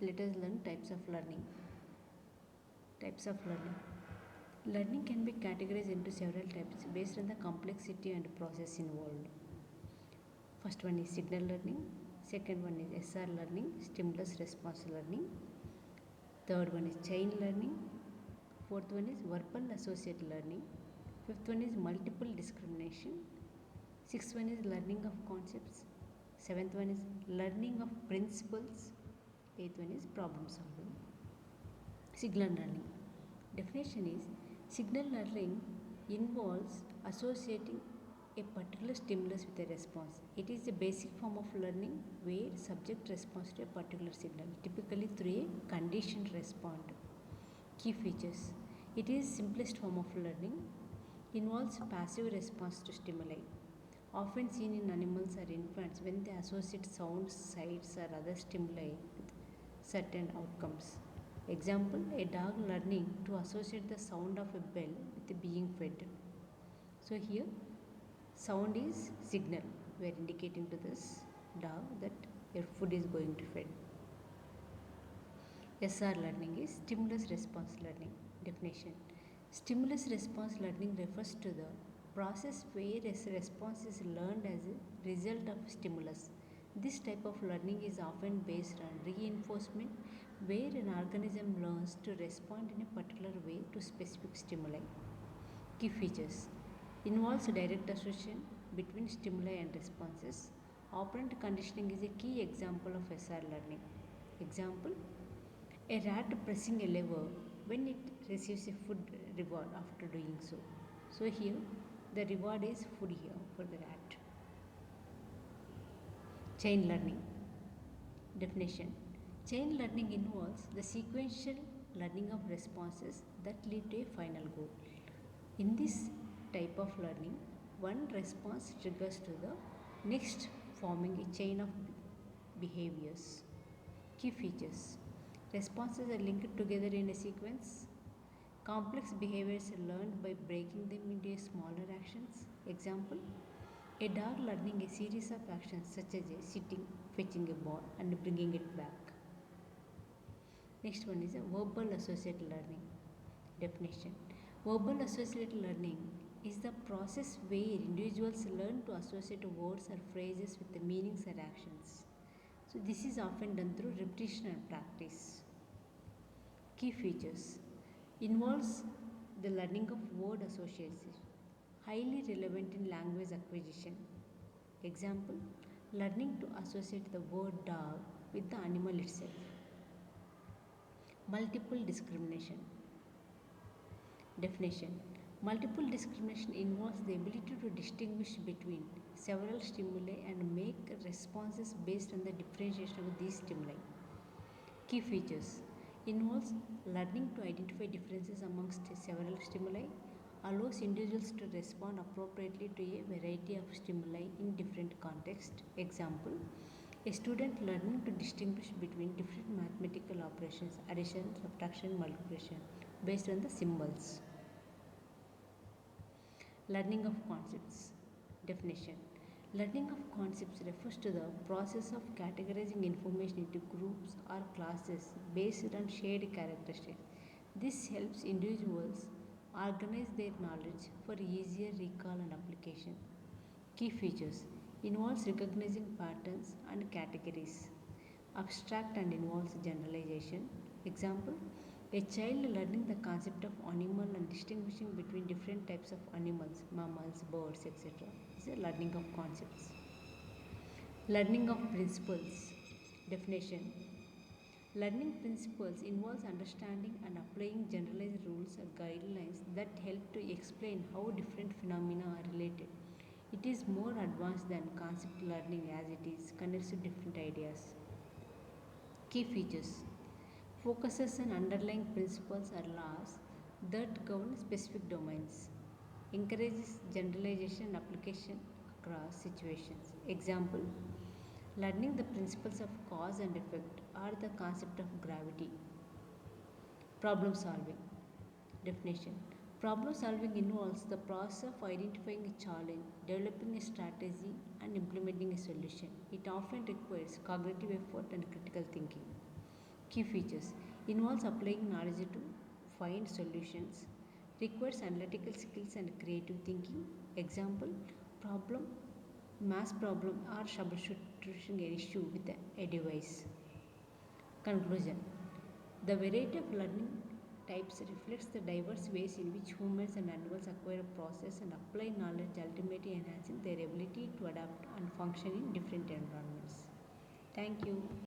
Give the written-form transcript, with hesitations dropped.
let us learn types of learning. Types of learning. Learning can be categorized into several types based on the complexity and process involved. First one is signal learning. Second one is SR learning, stimulus response learning. Third one is chain learning. Fourth one is verbal associate learning. Fifth one is multiple discrimination. Sixth one is learning of concepts. Seventh one is learning of principles. Eighth one is problem solving. Signal learning. Definition is signal learning involves associating a particular stimulus with a response. It is a basic form of learning where subject responds to a particular signal, typically through a conditioned response. Key features. It is simplest form of learning, involves passive response to stimuli, often seen in animals or infants when they associate sounds, sights or other stimuli with certain outcomes. Example, a dog learning to associate the sound of a bell with being fed. So here sound is signal. We are indicating to this dog that your food is going to fed. SR learning is stimulus response learning. Definition. Stimulus response learning refers to the process where a response is learned as a result of stimulus. This type of learning is often based on reinforcement, where an organism learns to respond in a particular way to specific stimuli. Key features. Involves direct association between stimuli and responses. Operant conditioning is a key example of SR learning. Example, a rat pressing a lever when it receives a food reward after doing so. So here the reward is food here for the rat. Chain learning. Definition. Chain learning involves the sequential learning of responses that lead to a final goal. In this type of learning, one response triggers to the next, forming a chain of behaviors. Key features. Responses are linked together in a sequence. Complex behaviors are learned by breaking them into smaller actions. Example, a dog learning a series of actions such as sitting, fetching a ball and bringing it back. Next one is a verbal associated learning. Definition. Verbal associated learning is the process where individuals learn to associate words or phrases with the meanings or actions. So this is often done through repetition and practice. Key features. Involves the learning of word association, highly relevant in language acquisition. Example, learning to associate the word dog with the animal itself. Multiple discrimination. Definition. Multiple discrimination involves the ability to distinguish between several stimuli and make responses based on the differentiation of these stimuli. Key features. Involves learning to identify differences amongst several stimuli, allows individuals to respond appropriately to a variety of stimuli in different contexts. Example, a student learning to distinguish between different mathematical operations, addition, subtraction, multiplication, based on the symbols. Learning of concepts. Definition. Learning of concepts refers to the process of categorizing information into groups or classes based on shared characteristics. This helps individuals organize their knowledge for easier recall and application. Key features. Involves recognizing patterns and categories. Abstract and involves generalization. Example, a child learning the concept of animal and distinguishing between different types of animals, mammals, birds, etc. is a learning of concepts. Learning of principles. Definition. Learning principles involves understanding and applying generalized rules or guidelines that help to explain how different phenomena are related. It is more advanced than concept learning as it is connects to different ideas. Key features. Focuses on underlying principles or laws that govern specific domains. Encourages generalization and application across situations. Example, learning the principles of cause and effect or the concept of gravity. Problem solving. Definition. Problem solving involves the process of identifying a challenge, developing a strategy, and implementing a solution. It often requires cognitive effort and critical thinking. Key features involves applying knowledge to find solutions, requires analytical skills and creative thinking. Example problem, math problem, or troubleshooting an issue with a device. Conclusion: the variety of learning types reflects the diverse ways in which humans and animals acquire, process, and apply knowledge, ultimately enhancing their ability to adapt and function in different environments. Thank you.